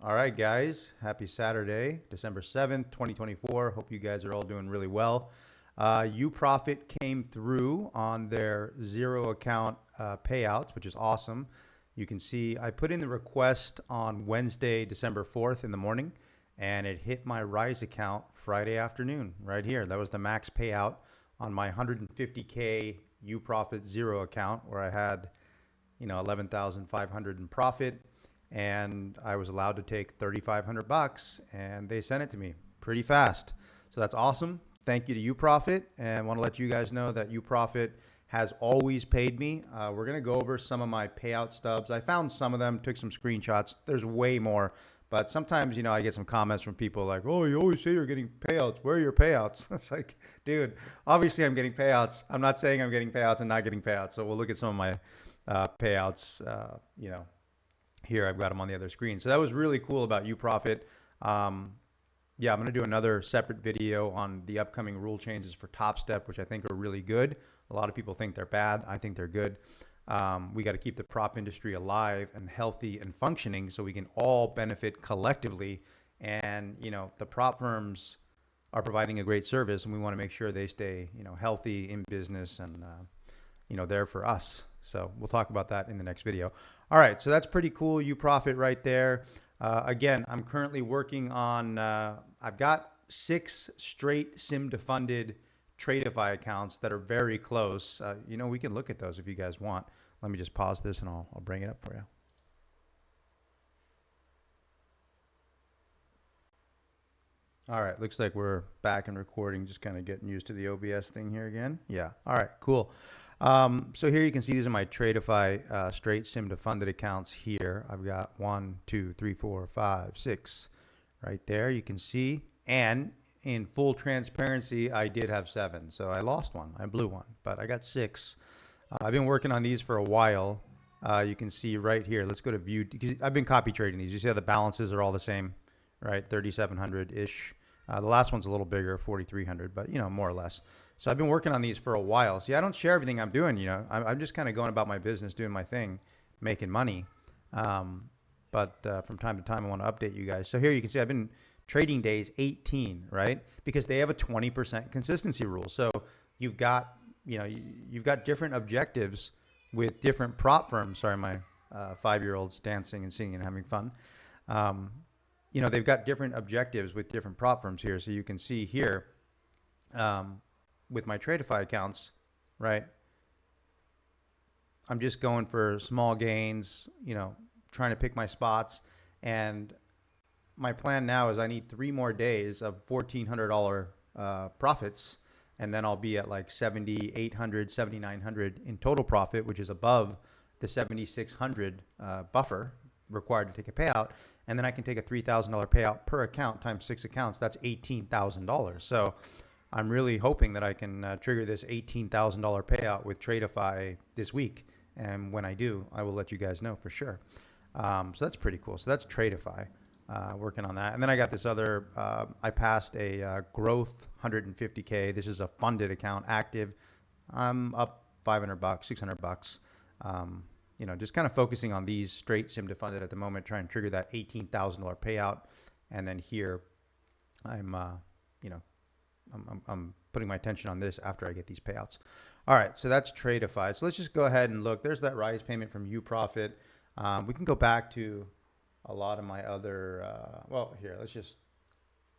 All right, guys. Happy Saturday, December 7th, 2024. Hope you guys are all doing really well. Uprofit came through on their zero account payouts, which is awesome. You can see I put in the request on Wednesday, December 4th in the morning, and it hit my Rise account Friday afternoon right here. That was the max payout on my 150K Uprofit Zero account where I had, 11,500 in profit, and I was allowed to take 3,500 bucks, and they sent it to me pretty fast. So that's awesome. Thank you to Uprofit, and want to let you guys know that Uprofit has always paid me. We're going to go over some of my payout stubs. I found some of them, took some screenshots. There's way more, but sometimes, I get some comments from people like, oh, you always say you're getting payouts. Where are your payouts? It's like, dude, obviously I'm getting payouts. I'm not saying I'm getting payouts and not getting payouts. So we'll look at some of my payouts, here. I've got them on the other screen. So that was really cool about Uprofit. Yeah, I'm going to do another separate video on the upcoming rule changes for Top Step, which I think are really good. A lot of people think they're bad. I think they're good. We got to keep the prop industry alive and healthy and functioning so we can all benefit collectively. And, the prop firms are providing a great service, and we want to make sure they stay, healthy in business and, there for us. So we'll talk about that in the next video. All right, so that's pretty cool. Uprofit right there. Again, I'm currently working on, I've got 6 straight SIM to funded Tradify accounts that are very close. We can look at those if you guys want. Let me just pause this and I'll bring it up for you. All right, looks like we're back and recording, just kind of getting used to the OBS thing here again. Yeah, all right, cool. So here you can see these are my Tradify straight SIM to funded accounts here. I've got 1, 2, 3, 4, 5, 6 right there. You can see, and in full transparency, I did have 7. So I lost one, I blew one, but I got 6. I've been working on these for a while. You can see right here. Let's go to view. I've been copy trading these. You see how the balances are all the same, right? 3,700-ish. The last one's a little bigger, 4,300, but more or less. So I've been working on these for a while. See, I don't share everything I'm doing. I'm just kind of going about my business, doing my thing, making money. But from time to time, I want to update you guys. So here you can see I've been trading days 18, right? Because they have a 20% consistency rule. So you've got different objectives with different prop firms. Sorry, my 5-year-old's dancing and singing and having fun. They've got different objectives with different prop firms here. So you can see here with my Tradify accounts, right? I'm just going for small gains, trying to pick my spots. And my plan now is I need 3 more days of $1,400 profits. And then I'll be at like 7,800, 7,900 in total profit, which is above the 7,600 buffer required to take a payout. And then I can take a $3,000 payout per account times 6 accounts. That's $18,000. So I'm really hoping that I can trigger this $18,000 payout with Tradify this week. And when I do, I will let you guys know for sure. So that's pretty cool. So that's Tradify, working on that. And then I got this other, I passed a growth 150K. This is a funded account, active. I'm up 500 bucks, 600 bucks. Just kind of focusing on these straight SIM to funded at the moment, trying to trigger that $18,000 payout. And then here I'm putting my attention on this after I get these payouts. All right, so that's Tradify. So let's just go ahead and look. There's that Rise payment from Uprofit. We can go back to a lot of my other, here,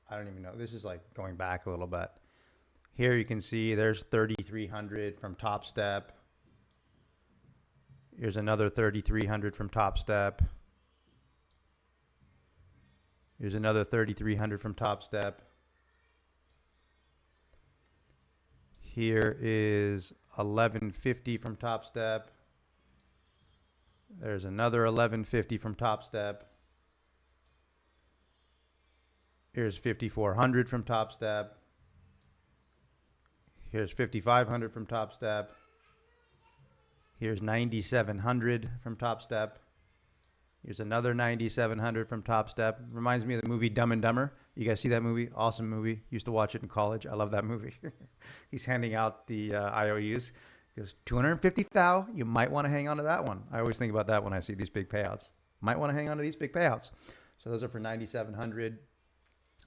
I don't even know. This is like going back a little bit. Here you can see there's 3,300 from Top Step. Here's another 3,300 from Top Step. Here's another 3,300 from Top Step. Here is 1,150 from Top Step. There's another 1,150 from Top Step. Here's 5,400 from Top Step. Here's 5,500 from Top Step. Here's 9,700 from Top Step. Here's another 9,700 from Top Step. Reminds me of the movie Dumb and Dumber. You guys see that movie? Awesome movie. Used to watch it in college. I love that movie. He's handing out the IOUs. He goes, 250,000. You might want to hang on to that one. I always think about that when I see these big payouts. Might want to hang on to these big payouts. So those are for 9,700.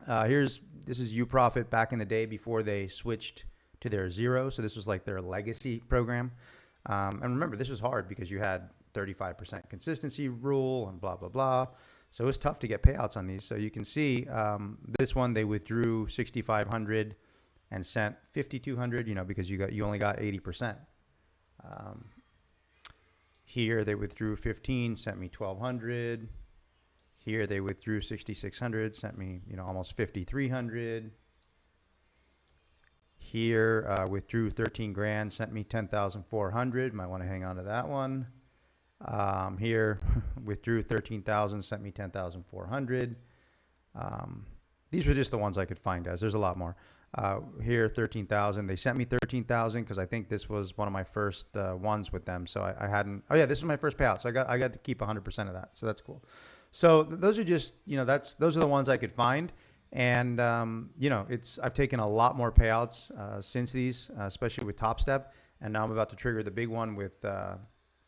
This is Uprofit back in the day before they switched to their zero. So this was like their legacy program. And remember, this was hard because you had 35% consistency rule and blah, blah, blah. So it was tough to get payouts on these. So you can see this one, they withdrew 6,500 and sent 5,200, because you only got 80%. Here they withdrew 15, sent me 1,200. Here they withdrew 6,600, sent me, almost 5,300. Here withdrew 13 grand, sent me 10,400. Might want to hang on to that one. Here withdrew 13,000, sent me 10,400. These were just the ones I could find, guys. There's a lot more. Here 13,000. They sent me 13,000 because I think this was one of my first ones with them. So I hadn't. Oh yeah, this was my first payout. So I got to keep 100% of that. So that's cool. So those are just those are the ones I could find. And I've taken a lot more payouts since these, especially with Top Step. And now I'm about to trigger the big one with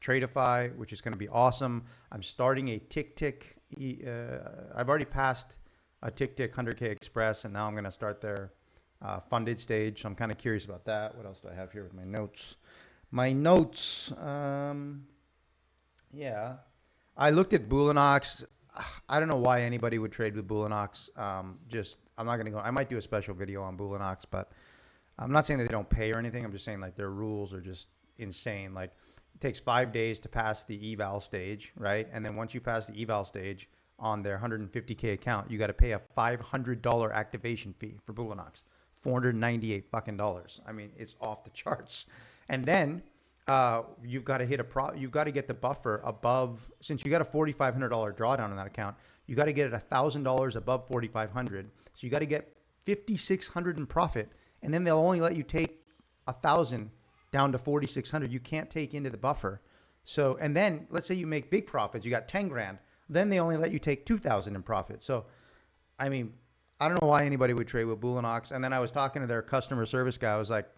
Tradify, which is going to be awesome. I'm starting a Tick. I've already passed a Tick 100K Express, and now I'm going to start their funded stage. So I'm kind of curious about that. What else do I have here with my notes? Yeah. I looked at Bullox. I don't know why anybody would trade with Bullox. I'm not going to go. I might do a special video on Bullox, but I'm not saying that they don't pay or anything. I'm just saying like their rules are just insane. Like it takes 5 days to pass the eval stage, right? And then once you pass the eval stage on their 150K account, you got to pay a $500 activation fee for Bullox. $498 fucking dollars. I mean, it's off the charts. And then you've got to you've got to get the buffer above, since you got a $4,500 drawdown on that account, you got to get it $1,000 above 4,500. So you got to get 5,600 in profit, and then they'll only let you take 1,000 down to 4,600. You can't take into the buffer. So, and then let's say you make big profits, you got 10 grand, then they only let you take 2,000 in profit. So, I mean, I don't know why anybody would trade with Bullox. And then I was talking to their customer service guy. I was like,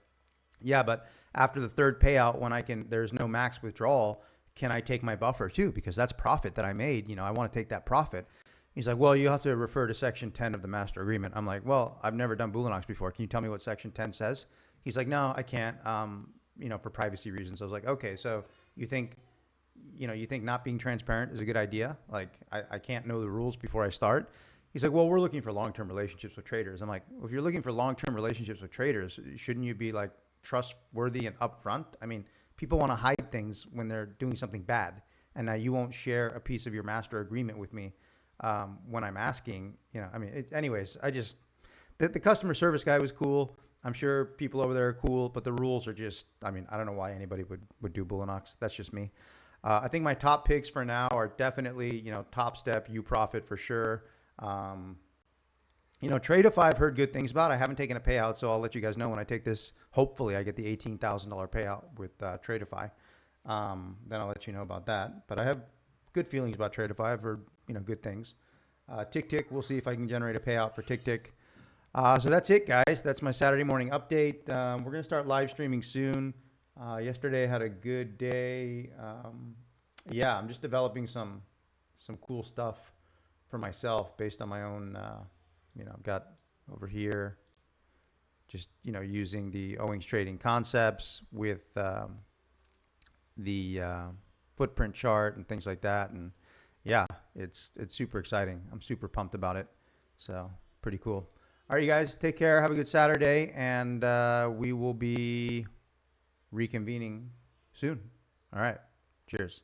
yeah, but after the third payout, when there's no max withdrawal, can I take my buffer too? Because that's profit that I made. I want to take that profit. He's like, well, you have to refer to section 10 of the master agreement. I'm like, well, I've never done Bullox before. Can you tell me what section 10 says? He's like, no, I can't, for privacy reasons. I was like, okay, so you think not being transparent is a good idea? Like, I can't know the rules before I start. He's like, well, we're looking for long-term relationships with traders. I'm like, well, if you're looking for long-term relationships with traders, shouldn't you be like trustworthy and upfront? I mean, people want to hide things when they're doing something bad. And now you won't share a piece of your master agreement with me when I'm asking, anyways, the customer service guy was cool. I'm sure people over there are cool, but the rules are just, I don't know why anybody would do Bullox. That's just me. I think my top picks for now are definitely, Top Step, Uprofit for sure. Tradify I've heard good things about. I haven't taken a payout, so I'll let you guys know when I take this. Hopefully I get the $18,000 payout with Tradify. Then I'll let you know about that. But I have good feelings about Tradify. I've heard, good things. Tick, we'll see if I can generate a payout for Tick. So that's it, guys. That's my Saturday morning update. We're going to start live streaming soon. Yesterday I had a good day. I'm just developing some cool stuff for myself based on my own, I've got over here just, using the Owings trading concepts with the footprint chart and things like that. And yeah, it's super exciting. I'm super pumped about it. So pretty cool. All right, you guys, take care. Have a good Saturday. And we will be reconvening soon. All right. Cheers.